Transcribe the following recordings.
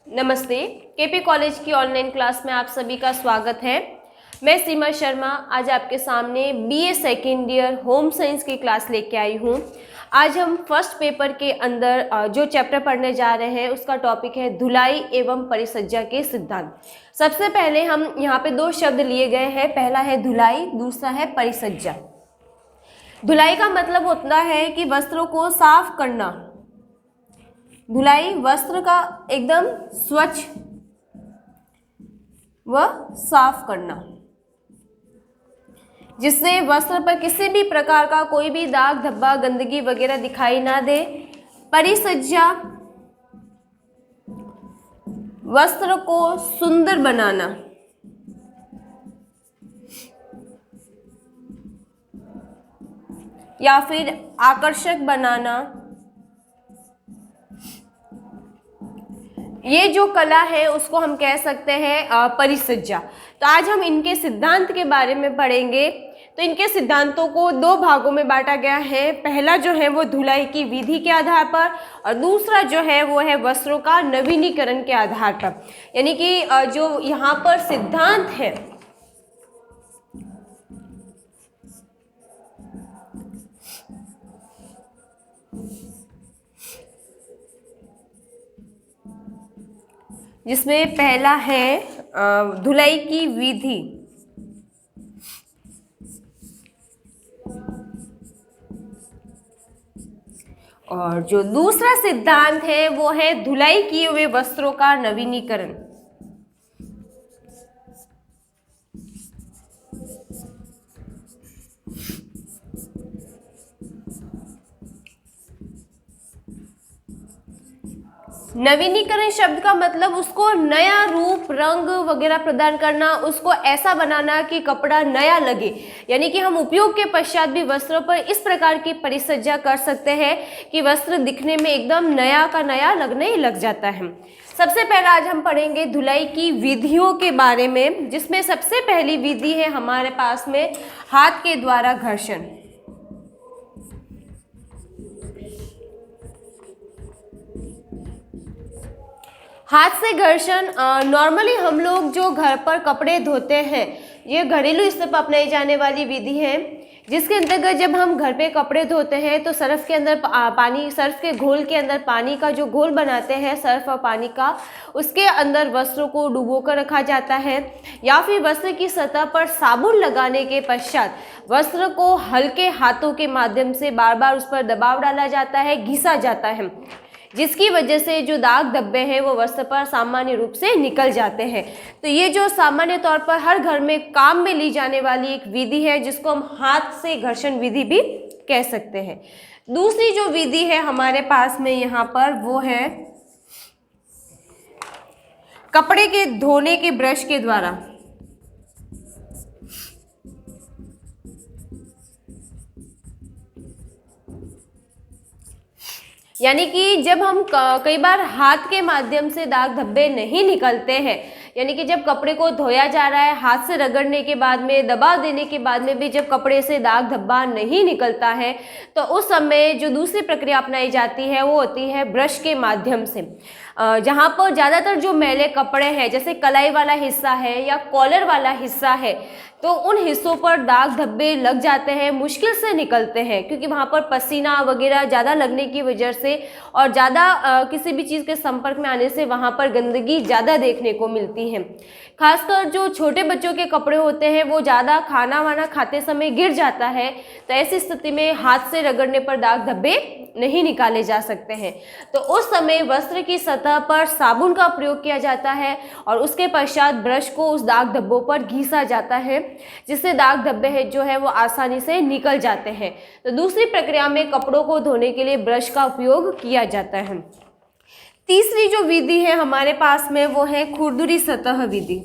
नमस्ते। KP college की online class में आप सभी का स्वागत है। मैं सीमा शर्मा आज आपके सामने BA second year home science की क्लास लेके आई हूँ। आज हम फर्स्ट पेपर के अंदर जो चैप्टर पढ़ने जा रहे हैं उसका टॉपिक है धुलाई एवं परिसज्जा के सिद्धांत। सबसे पहले हम यहाँ पे दो शब्द लिए गए हैं, पहला है धुलाई, दूसरा है परिसज्जा। धुलाई का मतलब होता है कि वस्त्रों को साफ करना। धुलाई वस्त्र का एकदम स्वच्छ व साफ करना, जिससे वस्त्र पर किसी भी प्रकार का कोई भी दाग धब्बा गंदगी वगैरह दिखाई ना दे। परिसज्जा वस्त्र को सुंदर बनाना, या फिर आकर्षक बनाना। ये जो कला है उसको हम कह सकते हैं परिसज्जा। तो आज हम इनके सिद्धांत के बारे में पढ़ेंगे। तो इनके सिद्धांतों को दो भागों में बांटा गया है। पहला जो है वो धुलाई की विधि के आधार पर और दूसरा जो है वो है वस्त्रों का नवीनीकरण के आधार पर। यानी कि जो यहाँ पर सिद्धांत है जिसमें पहला है धुलाई की विधि, और जो दूसरा सिद्धांत है वो है धुलाई किए हुए वस्त्रों का नवीनीकरण। नवीनीकरण शब्द का मतलब उसको नया रूप रंग वगैरह प्रदान करना, उसको ऐसा बनाना कि कपड़ा नया लगे। यानी कि हम उपयोग के पश्चात भी वस्त्रों पर इस प्रकार की परिसज्जा कर सकते हैं कि वस्त्र दिखने में एकदम नया का नया लगने लग जाता है। सबसे पहले आज हम पढ़ेंगे धुलाई की विधियों के बारे में, जिसमें सबसे पहली विधि है हमारे पास में हाथ के द्वारा घर्षण। हाथ से घर्षण नॉर्मली हम लोग जो घर पर कपड़े धोते हैं, ये घरेलू स्तर पर अपनाई जाने वाली विधि है, जिसके अंतर्गत जब हम घर पे कपड़े धोते हैं तो सर्फ के अंदर पानी, सर्फ के घोल के अंदर पानी का जो घोल बनाते हैं सर्फ और पानी का, उसके अंदर वस्त्रों को डुबो कर रखा जाता है, या फिर वस्त्र की सतह पर साबुन लगाने के पश्चात वस्त्र को हल्के हाथों के माध्यम से बार बार उस पर दबाव डाला जाता है, घिसा जाता है, जिसकी वजह से जो दाग धब्बे हैं वो वस्त्र पर सामान्य रूप से निकल जाते हैं। तो ये जो सामान्य तौर पर हर घर में काम में ली जाने वाली एक विधि है, जिसको हम हाथ से घर्षण विधि भी कह सकते हैं। दूसरी जो विधि है हमारे पास में यहाँ पर वो है कपड़े के धोने के ब्रश के द्वारा। यानी कि जब हम कई बार हाथ के माध्यम से दाग धब्बे नहीं निकलते हैं, यानी कि जब कपड़े को धोया जा रहा है, हाथ से रगड़ने के बाद में, दबाव देने के बाद में भी जब कपड़े से दाग धब्बा नहीं निकलता है, तो उस समय जो दूसरी प्रक्रिया अपनाई जाती है वो होती है ब्रश के माध्यम से। जहाँ पर ज़्यादातर जो मैले कपड़े हैं, जैसे कलाई वाला हिस्सा है या कॉलर वाला हिस्सा है, तो उन हिस्सों पर दाग धब्बे लग जाते हैं, मुश्किल से निकलते हैं, क्योंकि वहाँ पर पसीना वगैरह ज़्यादा लगने की वजह से और ज़्यादा किसी भी चीज़ के संपर्क में आने से वहाँ पर गंदगी ज़्यादा देखने को मिलती है। खासकर जो छोटे बच्चों के कपड़े होते हैं वो ज़्यादा खाना वाना खाते समय गिर जाता है, तो ऐसी स्थिति में हाथ से रगड़ने पर दाग धब्बे नहीं निकाले जा सकते हैं। तो उस समय वस्त्र की सतह पर साबुन का प्रयोग किया जाता है और उसके पश्चात ब्रश को उस दाग धब्बों पर घिसा जाता है, जिससे दाग धब्बे जो है वो आसानी से निकल जाते हैं। तो दूसरी प्रक्रिया में कपड़ों को धोने के लिए ब्रश का उपयोग किया जाता है। तीसरी जो विधि है हमारे पास में वो है खुरदुरी सतह विधि।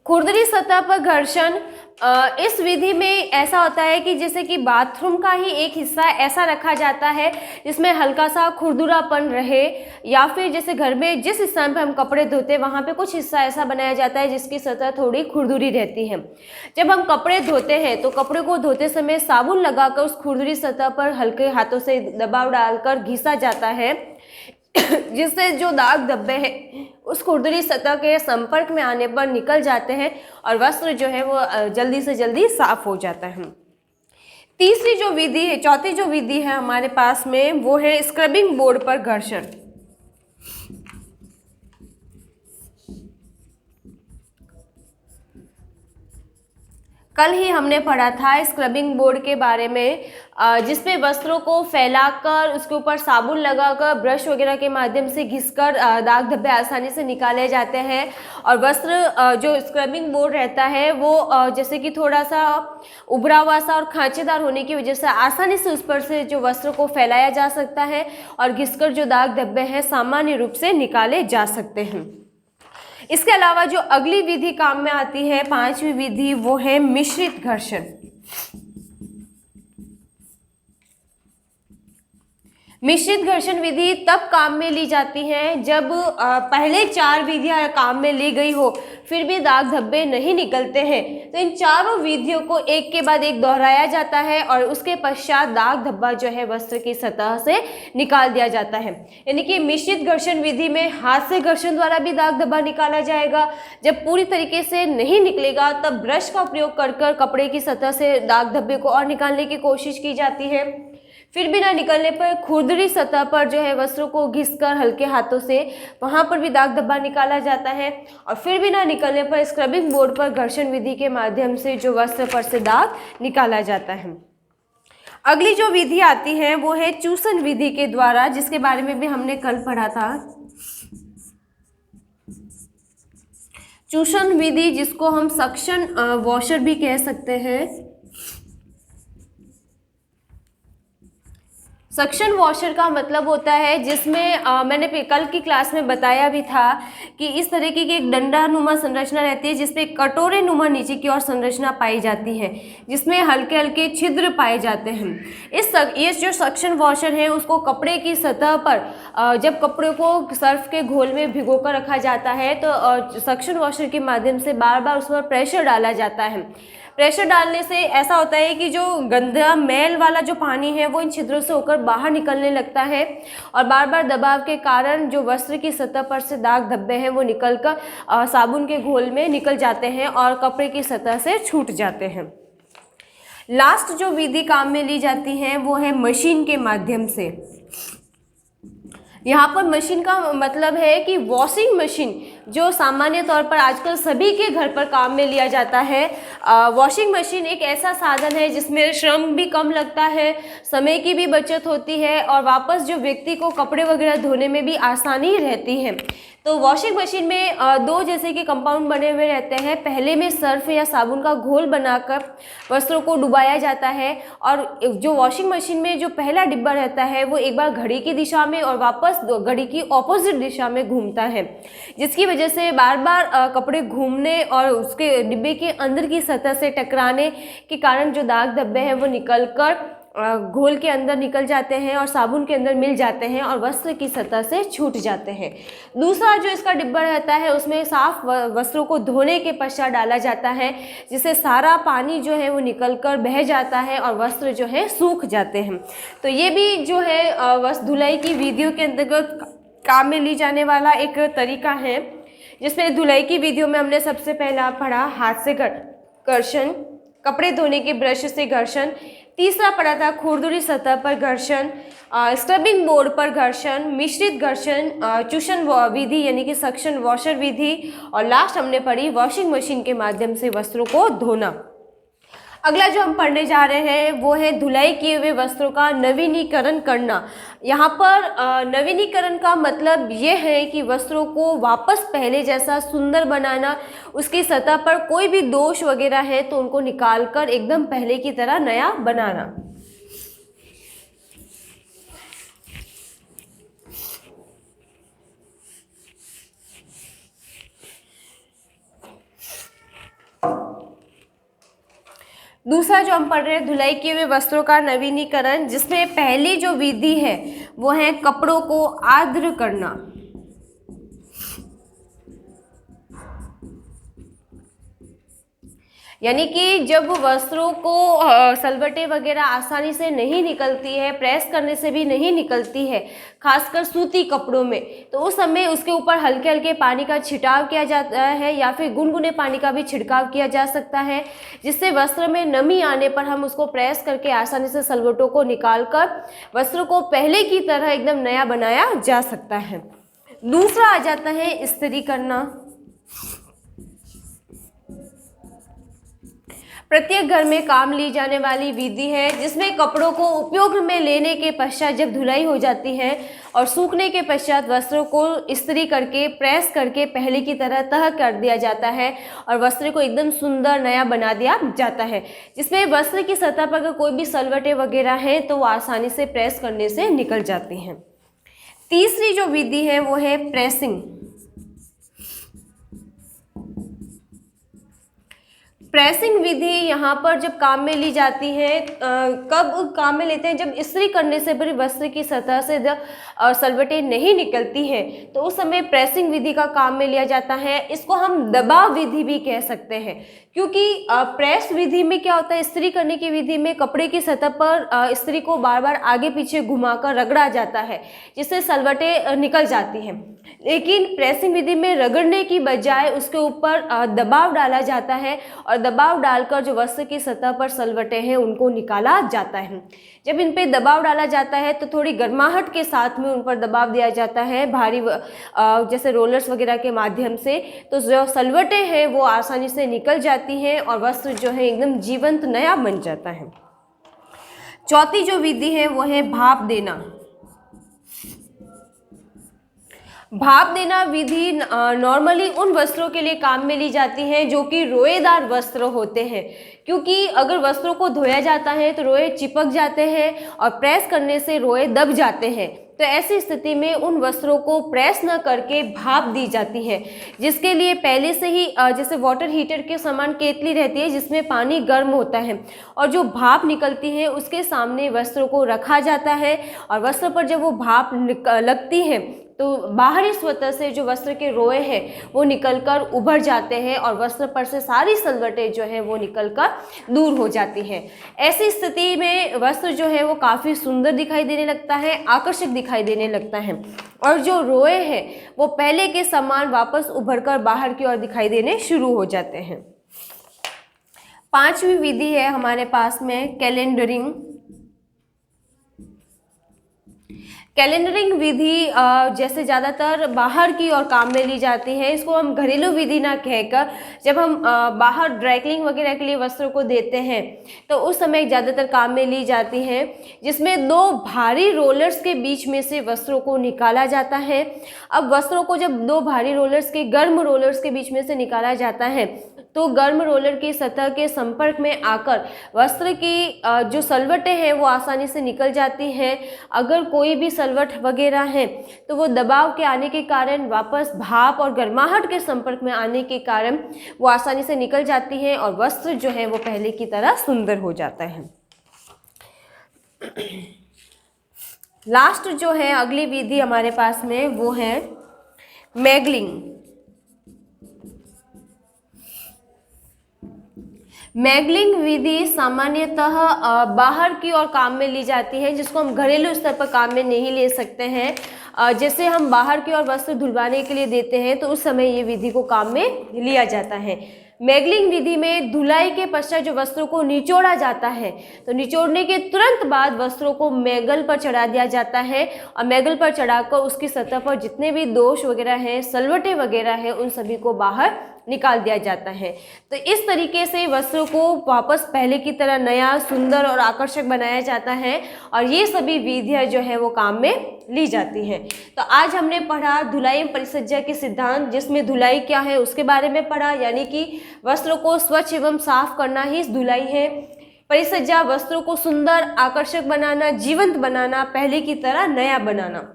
खुरदरी सतह पर घर्षण इस विधि में ऐसा होता है कि जैसे कि बाथरूम का ही एक हिस्सा ऐसा रखा जाता है जिसमें हल्का सा खुरदुरापन रहे, या फिर जैसे घर में जिस स्थान पर हम कपड़े धोते हैं वहाँ पे कुछ हिस्सा ऐसा बनाया जाता है जिसकी सतह थोड़ी खुरदुरी रहती है। जब हम कपड़े धोते हैं तो कपड़े को धोते समय साबुन लगाकर उस खुरदुरी सतह पर हल्के हाथों से दबाव डालकर घिसा जाता है, जिससे जो दाग धब्बे हैं उस खुरदुरी सतह के संपर्क में आने पर निकल जाते हैं और वस्त्र जो है वो जल्दी से जल्दी साफ हो जाता है। तीसरी जो विधि है, चौथी जो विधि है हमारे पास में, वो है स्क्रबिंग बोर्ड पर घर्षण। कल ही हमने पढ़ा था स्क्रबिंग बोर्ड के बारे में, जिसमें वस्त्रों को फैलाकर उसके ऊपर साबुन लगाकर ब्रश वगैरह के माध्यम से घिसकर दाग धब्बे आसानी से निकाले जाते हैं। और वस्त्र जो स्क्रबिंग बोर्ड रहता है वो जैसे कि थोड़ा सा उभरा हुआ सा और खांचेदार होने की वजह से आसानी से उस पर से जो वस्त्र को फैलाया जा सकता है और घिसकर जो दाग धब्बे हैं सामान्य रूप से निकाले जा सकते हैं। इसके अलावा जो अगली विधि काम में आती है, पांचवी विधि, वो है मिश्रित घर्षण। मिश्रित घर्षण विधि तब काम में ली जाती है जब पहले 4 विधियां काम में ली गई हो फिर भी दाग धब्बे नहीं निकलते हैं, तो इन चारों विधियों को एक के बाद एक दोहराया जाता है और उसके पश्चात दाग धब्बा जो है वस्त्र की सतह से निकाल दिया जाता है। यानी कि मिश्रित घर्षण विधि में हाथ से घर्षण द्वारा भी दाग धब्बा निकाला जाएगा। जब पूरी तरीके से नहीं निकलेगा तब ब्रश का प्रयोग कर कपड़े की सतह से दाग धब्बे को और निकालने की कोशिश की जाती है। फिर भी ना निकलने पर खुरदरी सतह पर जो है वस्त्रों को घिसकर हल्के हाथों से वहां पर भी दाग धब्बा निकाला जाता है। और फिर भी ना निकलने पर स्क्रबिंग बोर्ड पर घर्षण विधि के माध्यम से जो वस्त्र पर से दाग निकाला जाता है। अगली जो विधि आती है वो है चूसन विधि के द्वारा, जिसके बारे में भी हमने कल पढ़ा था। चूसन विधि, जिसको हम सक्शन वॉशर भी कह सकते हैं। सक्शन वॉशर का मतलब होता है जिसमें मैंने कल की क्लास में बताया भी था कि इस तरीके की एक डंडा नुमा संरचना रहती है जिसमें कटोरे नुमा नीचे की ओर संरचना पाई जाती है, जिसमें हल्के हल्के छिद्र पाए जाते हैं। ये जो सक्शन वॉशर है उसको कपड़े की सतह पर जब कपड़े को सर्फ के घोल में भिगो कर रखा जाता है तो सक्शन वॉशर के माध्यम से बार बार उस पर प्रेशर डाला जाता है। प्रेशर डालने से ऐसा होता है कि जो गंदा मैल वाला जो पानी है वो इन छिद्रों से होकर बाहर निकलने लगता है और बार बार दबाव के कारण जो वस्त्र की सतह पर से दाग धब्बे हैं वो निकलकर साबुन के घोल में निकल जाते हैं और कपड़े की सतह से छूट जाते हैं। लास्ट जो विधि काम में ली जाती है वो है मशीन के माध्यम से। यहाँ पर मशीन का मतलब है कि वॉशिंग मशीन, जो सामान्य तौर पर आजकल सभी के घर पर काम में लिया जाता है। वॉशिंग मशीन एक ऐसा साधन है जिसमें श्रम भी कम लगता है, समय की भी बचत होती है और वापस जो व्यक्ति को कपड़े वगैरह धोने में भी आसानी रहती है। तो वॉशिंग मशीन में दो जैसे कि कंपाउंड बने हुए रहते हैं। पहले में सर्फ या साबुन का घोल बनाकर वस्त्रों को डुबाया जाता है और जो वॉशिंग मशीन में जो पहला डिब्बा रहता है वो एक बार घड़ी की दिशा में और वापस घड़ी की ऑपोजिट दिशा में घूमता है, जिसकी वजह से बार बार कपड़े घूमने और उसके डिब्बे के अंदर की सतह से टकराने के कारण जो दाग धब्बे हैं वो निकलकर घोल के अंदर निकल जाते हैं और साबुन के अंदर मिल जाते हैं और वस्त्र की सतह से छूट जाते हैं। दूसरा जो इसका डिब्बा रहता है उसमें साफ वस्त्रों को धोने के पश्चात डाला जाता है, जिससे सारा पानी जो है वो निकलकर बह जाता है और वस्त्र जो है सूख जाते हैं। तो ये भी जो है वस्त्र धुलाई की विधियों के अंतर्गत काम में ली जाने वाला एक तरीका है, जिसमें धुलाई की विधियों में हमने सबसे पहला पढ़ा हाथ से घर्षण, कपड़े धोने के ब्रश से घर्षण। तीसरा पढ़ा था खुरदुरी सतह पर घर्षण, स्क्रबिंग बोर्ड पर घर्षण, मिश्रित घर्षण, चूसन विधि यानी कि सक्शन वॉशर विधि और लास्ट हमने पढ़ी वॉशिंग मशीन के माध्यम से वस्त्रों को धोना। अगला जो हम पढ़ने जा रहे हैं वो है धुलाई किए हुए वस्त्रों का नवीनीकरण करना। यहाँ पर नवीनीकरण का मतलब ये है कि वस्त्रों को वापस पहले जैसा सुंदर बनाना, उसकी सतह पर कोई भी दोष वगैरह है तो उनको निकालकर एकदम पहले की तरह नया बनाना। दूसरा जो हम पढ़ रहे हैं धुलाई किए हुए वस्त्रों का नवीनीकरण, जिसमें पहली जो विधि है वो है कपड़ों को आर्द्र करना। यानी कि जब वस्त्रों को सलवटें वगैरह आसानी से नहीं निकलती है, प्रेस करने से भी नहीं निकलती है, खासकर सूती कपड़ों में, तो उस समय उसके ऊपर हल्के हल्के पानी का छिड़काव किया जाता है या फिर गुनगुने पानी का भी छिड़काव किया जा सकता है, जिससे वस्त्र में नमी आने पर हम उसको प्रेस करके आसानी से सलवटों को निकालकर वस्त्र को पहले की तरह एकदम नया बनाया जा सकता है। दूसरा आ जाता है इस्त्री करना। प्रत्येक घर में काम ली जाने वाली विधि है, जिसमें कपड़ों को उपयोग में लेने के पश्चात जब धुलाई हो जाती है और सूखने के पश्चात वस्त्रों को इस्त्री करके प्रेस करके पहले की तरह तह कर दिया जाता है और वस्त्र को एकदम सुंदर नया बना दिया जाता है, जिसमें वस्त्र की सतह पर अगर कोई भी सलवटें वगैरह हैं तो वो आसानी से प्रेस करने से निकल जाती हैं। तीसरी जो विधि है वो है प्रेसिंग। प्रेसिंग विधि यहाँ पर जब काम में ली जाती है, कब काम में लेते हैं, जब इस्त्री करने से भी वस्त्र की सतह से जब सलवटें नहीं निकलती हैं तो उस समय प्रेसिंग विधि का काम में लिया जाता है। इसको हम दबाव विधि भी कह सकते हैं, क्योंकि प्रेस विधि में क्या होता है, इस्त्री करने की विधि में कपड़े की सतह पर इस्त्री को बार बार आगे पीछे घुमाकर रगड़ा जाता है, जिससे सलवटें निकल जाती हैं। लेकिन प्रेसिंग विधि में रगड़ने की बजाय उसके ऊपर दबाव डाला जाता है और दबाव डालकर जो वस्त्र की सतह पर सलवटें हैं उनको निकाला जाता है। जब इन पे दबाव डाला जाता है तो थोड़ी गर्माहट के साथ में उन पर दबाव दिया जाता है भारी जैसे रोलर्स वगैरह के माध्यम से, तो जो सलवटें हैं वो आसानी से निकल जाती हैं और वस्त्र जो है एकदम जीवंत नया बन जाता है। चौथी जो विधि है वो है भाप देना। भाप देना विधि नॉर्मली उन वस्त्रों के लिए काम में ली जाती है जो कि रोएदार वस्त्र होते हैं, क्योंकि अगर वस्त्रों को धोया जाता है तो रोए चिपक जाते हैं और प्रेस करने से रोए दब जाते हैं। तो ऐसी स्थिति में उन वस्त्रों को प्रेस न करके भाप दी जाती है, जिसके लिए पहले से ही जैसे वाटर हीटर के समान केतली रहती है जिसमें पानी गर्म होता है और जो भाप निकलती है उसके सामने वस्त्रों को रखा जाता है और वस्त्र पर जब वो भाप लगती है तो बाहरी स्वतः से जो वस्त्र के रोए हैं वो निकलकर उभर जाते हैं और वस्त्र पर से सारी सलवटें जो है वो निकलकर दूर हो जाती हैं। ऐसी स्थिति में वस्त्र जो है वो काफ़ी सुंदर दिखाई देने लगता है, आकर्षक दिखाई देने लगता है और जो रोए हैं वो पहले के समान वापस उभरकर बाहर की ओर दिखाई देने शुरू हो जाते हैं। पांचवी विधि है हमारे पास में कैलेंडरिंग। कैलेंडरिंग विधि जैसे ज़्यादातर बाहर की ओर काम में ली जाती है, इसको हम घरेलू विधि ना कहकर जब हम बाहर ड्राई क्लीनिंग वगैरह के लिए वस्त्रों को देते हैं तो उस समय ज़्यादातर काम में ली जाती है, जिसमें दो भारी रोलर्स के बीच में से वस्त्रों को निकाला जाता है। अब वस्त्रों को जब दो भारी रोलर्स के गर्म रोलर्स के बीच में से निकाला जाता है तो गर्म रोलर की सतह के संपर्क में आकर वस्त्र की जो सलवटें हैं वो आसानी से निकल जाती हैं। अगर कोई भी सलवट वगैरह है तो वो दबाव के आने के कारण वापस भाप और गर्माहट के संपर्क में आने के कारण वो आसानी से निकल जाती हैं और वस्त्र जो है वो पहले की तरह सुंदर हो जाता है। लास्ट जो है अगली विधि हमारे पास में वो है मैगलिंग। मैगलिंग विधि सामान्यतः बाहर की ओर काम में ली जाती है, जिसको हम घरेलू स्तर पर काम में नहीं ले सकते हैं। जैसे हम बाहर की ओर वस्त्र धुलवाने के लिए देते हैं तो उस समय ये विधि को काम में लिया जाता है। मैगलिंग विधि में धुलाई के पश्चात जो वस्त्रों को निचोड़ा जाता है तो निचोड़ने के तुरंत बाद वस्त्रों को मैगल पर चढ़ा दिया जाता है और मैगल पर चढ़ाकर उसकी सतह पर जितने भी दोष वगैरह हैं, सलवटें वगैरह हैं, उन सभी को बाहर निकाल दिया जाता है। तो इस तरीके से वस्त्रों को वापस पहले की तरह नया, सुंदर और आकर्षक बनाया जाता है और ये सभी विधियाँ जो है वो काम में ली जाती हैं। तो आज हमने पढ़ा धुलाई एवं परिसज्जा के सिद्धांत, जिसमें धुलाई क्या है उसके बारे में पढ़ा, यानी कि वस्त्रों को स्वच्छ एवं साफ करना ही धुलाई है। परिसज्जा वस्त्रों को सुंदर, आकर्षक बनाना, जीवंत बनाना, पहले की तरह नया बनाना।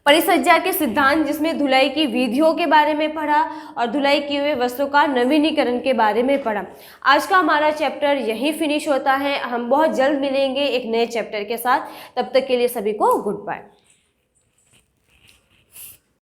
परिसज्जा के सिद्धांत, जिसमें धुलाई की विधियों के बारे में पढ़ा और धुलाई किए हुए वस्तु का नवीनीकरण के बारे में पढ़ा। आज का हमारा चैप्टर यहीं फिनिश होता है। हम बहुत जल्द मिलेंगे एक नए चैप्टर के साथ। तब तक के लिए सभी को गुड बाय।